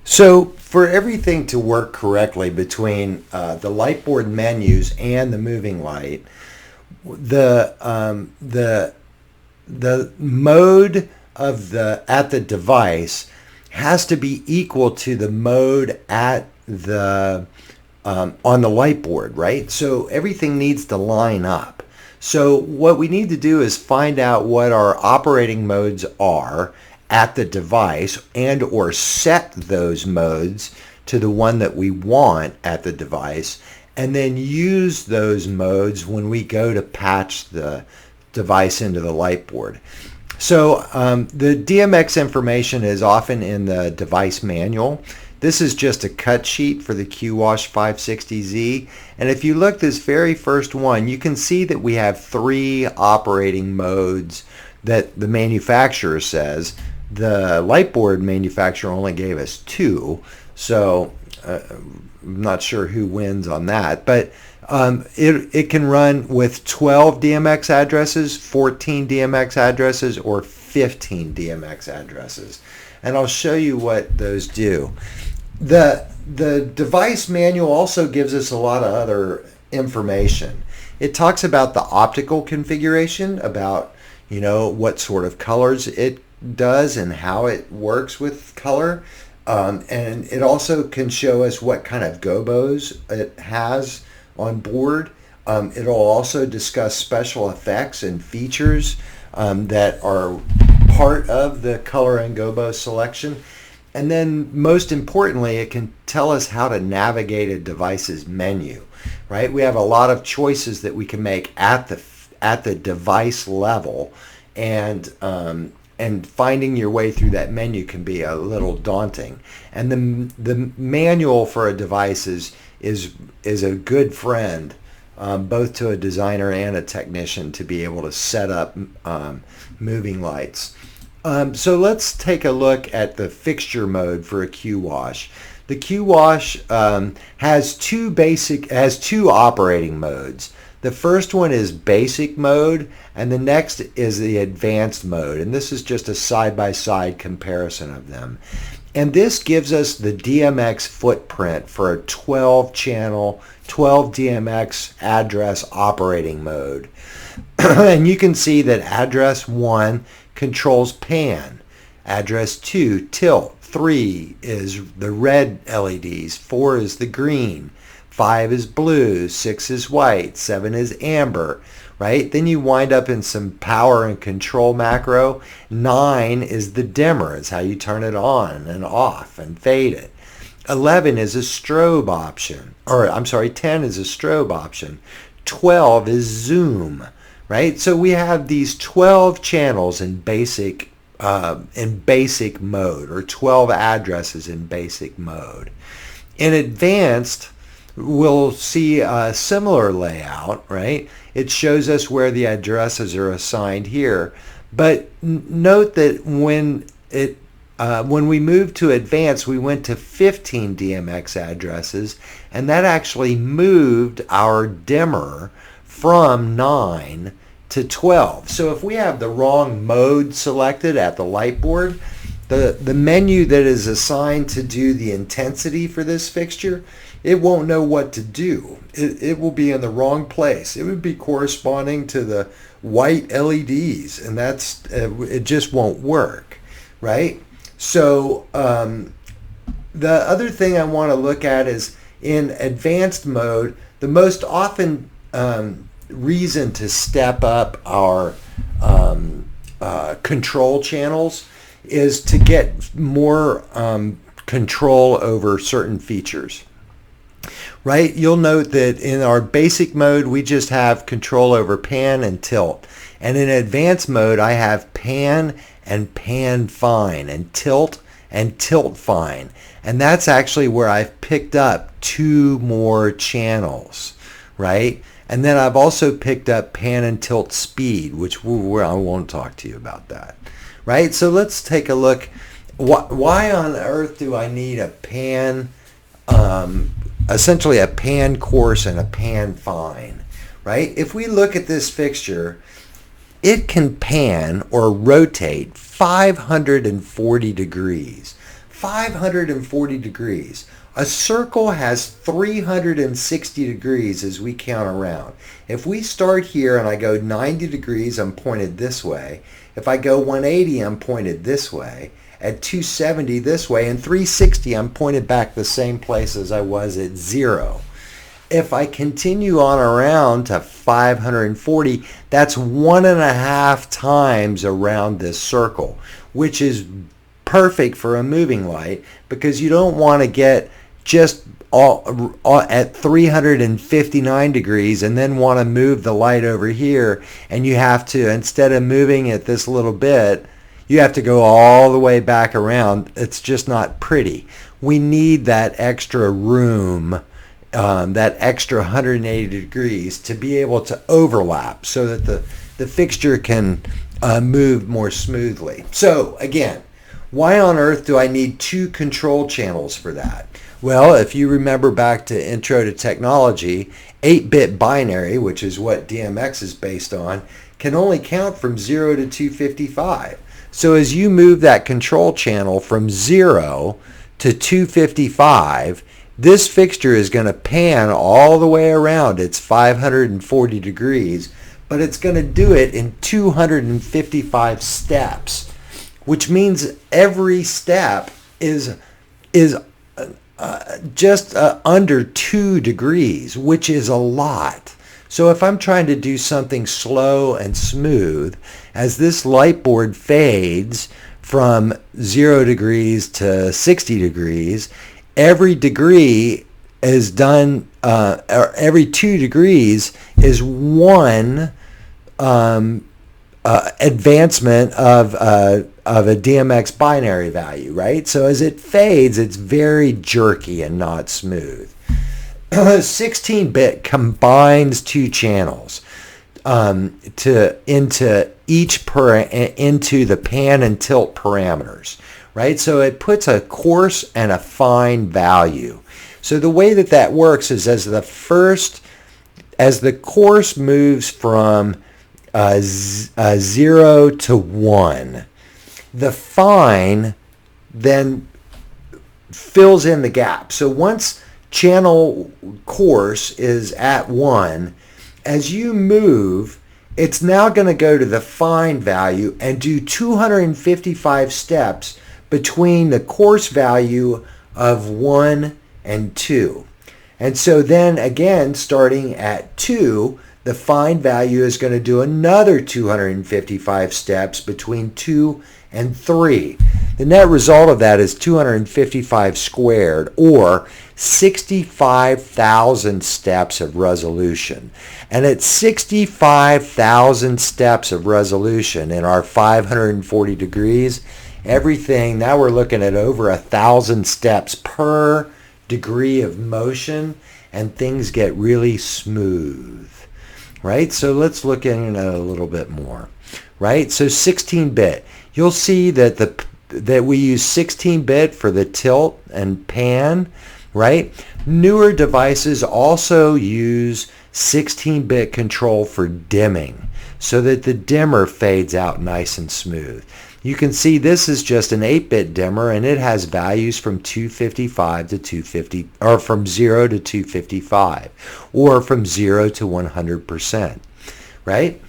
So for everything to work correctly between the light board menus and the moving light, the the mode of the at the device has to be equal to the mode at the on the light board, right? So everything needs to line up. So what we need to do is find out what our operating modes are at the device and or set those modes to the one that we want at the device, and then use those modes when we go to patch the device into the light board. So the DMX information is often in the device manual. This is just a cut sheet for the QWash 560Z. And if you look this very first one, you can see that we have 3 operating modes that the manufacturer says. The light board manufacturer only gave us 2. So I'm not sure who wins on that. But it can run with 12 DMX addresses, 14 DMX addresses, or 15 DMX addresses. And I'll show you what those do. The device manual also gives us a lot of other information. It talks about the optical configuration, about what sort of colors it does and how it works with color. And it also can show us what kind of gobos it has on board. It'll also discuss special effects and features that are part of the color and gobo selection. And then most importantly, it can tell us how to navigate a device's menu, right? We have a lot of choices that we can make at the device level, and finding your way through that menu can be a little daunting. And the manual for a device is a good friend, both to a designer and a technician, to be able to set up moving lights. So let's take a look at the fixture mode for a QWash. The QWash has two operating modes. The first one is basic mode, and the next is the advanced mode. And this is just a side-by-side comparison of them. And this gives us the DMX footprint for a 12-channel, 12 DMX address operating mode. And you can see that address 1 controls pan, address 2 tilt, 3 is the red LEDs, 4 is the green, 5 is blue, 6 is white, 7 is amber, right? Then you wind up in some power and control macro. 9 is the dimmer. It's how you turn it on and off and fade it. 11 is a strobe option. 10 is a strobe option. 12 is zoom, right? So we have these 12 channels in basic mode, or 12 addresses in basic mode. In advanced, we'll see a similar layout, right? It shows us where the addresses are assigned here. But note that when we moved to advanced, we went to 15 DMX addresses, and that actually moved our dimmer from 9 to 12. So if we have the wrong mode selected at the light board, the menu that is assigned to do the intensity for this fixture, it won't know what to do. It will be in the wrong place. It would be corresponding to the white LEDs, and it just won't work, right? So the other thing I want to look at is in advanced mode, the most often reason to step up our control channels is to get more control over certain features, right? You'll note that in our basic mode, we just have control over pan and tilt. And in advanced mode, I have pan and pan fine, and tilt fine. And that's actually where I've picked up 2 more channels, right? And then I've also picked up pan and tilt speed, which I won't talk to you about that, right? So let's take a look. Why on earth do I need a pan, essentially a pan coarse and a pan fine, right? If we look at this fixture, it can pan or rotate 540 degrees. 540 degrees. A circle has 360 degrees as we count around. If we start here and I go 90 degrees, I'm pointed this way. If I go 180, I'm pointed this way. At 270 this way, and 360, I'm pointed back the same place as I was at 0. If I continue on around to 540, that's 1.5 times around this circle, which is perfect for a moving light because you don't want to get just all at 359 degrees and then want to move the light over here, and you have to, instead of moving it this little bit, you have to go all the way back around. It's just not pretty. We need that extra room, that extra 180 degrees to be able to overlap so that the fixture can move more smoothly. So again, why on earth do I need 2 control channels for that? Well, if you remember back to Intro to Technology, 8-bit binary, which is what DMX is based on, can only count from 0 to 255. So as you move that control channel from 0 to 255, this fixture is going to pan all the way around. It's 540 degrees, but it's going to do it in 255 steps, which means every step is just under 2 degrees, which is a lot. So if I'm trying to do something slow and smooth, as this light board fades from 0 degrees to 60 degrees, every degree is done, or every 2 degrees is one advancement of a DMX binary value, right? So as it fades, it's very jerky and not smooth. 16-bit combines 2 channels into the pan and tilt parameters, right? So it puts a coarse and a fine value. So the way that works is as the coarse moves from 0 to 1, the fine then fills in the gap. So once channel coarse is at 1, as you move, it's now going to go to the fine value and do 255 steps between the coarse value of 1 and 2. And so then again, starting at 2, the fine value is going to do another 255 steps between 2 and 3. The net result of that is 255 squared, or 65,000 steps of resolution. And at 65,000 steps of resolution in our 540 degrees, everything, now we're looking at over 1,000 steps per degree of motion, and things get really smooth, right? So let's look in it a little bit more, right? So 16-bit, you'll see that that we use 16-bit for the tilt and pan, right? Newer devices also use 16-bit control for dimming so that the dimmer fades out nice and smooth. You can see this is just an 8-bit dimmer, and it has values from 255 to 250, or from 0 to 255, or from 0 to 100%, right?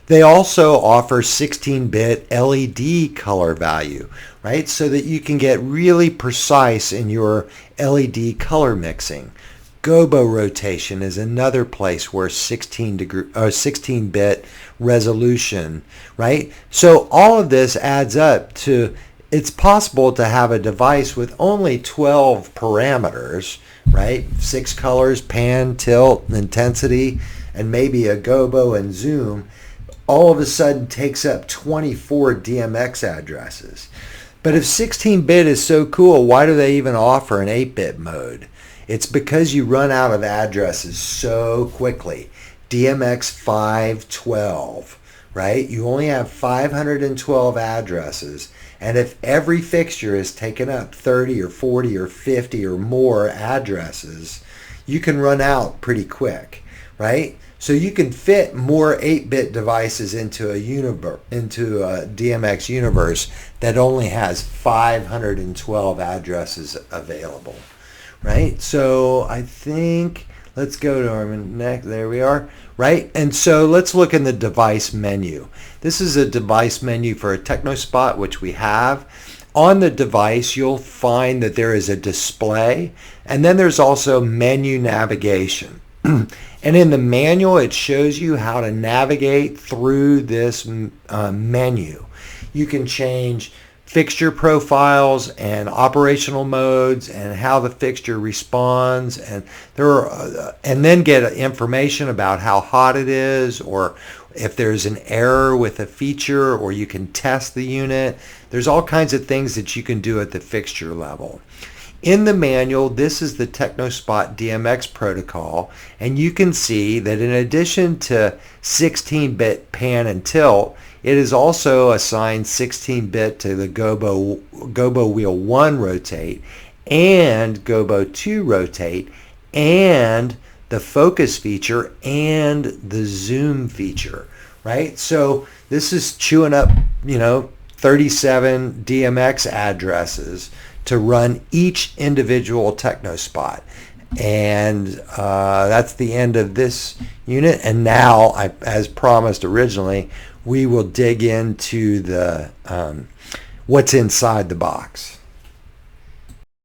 They also offer 16-bit LED color value, right? So that you can get really precise in your LED color mixing. Gobo Rotation is another place where 16-bit resolution, right? So all of this adds up to, it's possible to have a device with only 12 parameters, right? 6 colors, pan, tilt, intensity, and maybe a gobo and zoom, all of a sudden takes up 24 DMX addresses. But if 16-bit is so cool, why do they even offer an 8-bit mode? It's because you run out of addresses so quickly. DMX 512, right? You only have 512 addresses, and if every fixture is taken up 30 or 40 or 50 or more addresses, you can run out pretty quick, right? So you can fit more 8-bit devices into a DMX universe that only has 512 addresses available, right? So I think let's go to our next. There we are, right? And so let's look in the device menu. This is a device menu for a TechnoSpot, which we have. On the device, you'll find that there is a display, and then there's also menu navigation. And in the manual, it shows you how to navigate through this menu. You can change fixture profiles and operational modes and how the fixture responds, and then get information about how hot it is, or if there's an error with a feature, or you can test the unit. There's all kinds of things that you can do at the fixture level. In the manual, this is the TechnoSpot DMX protocol, and you can see that in addition to 16-bit pan and tilt, it is also assigned 16-bit to the Gobo Wheel 1 rotate and Gobo 2 rotate, and the focus feature and the zoom feature, right? So this is chewing up, 37 DMX addresses to run each individual TechnoSpot. And that's the end of this unit. And now, as promised originally, we will dig into the what's inside the box.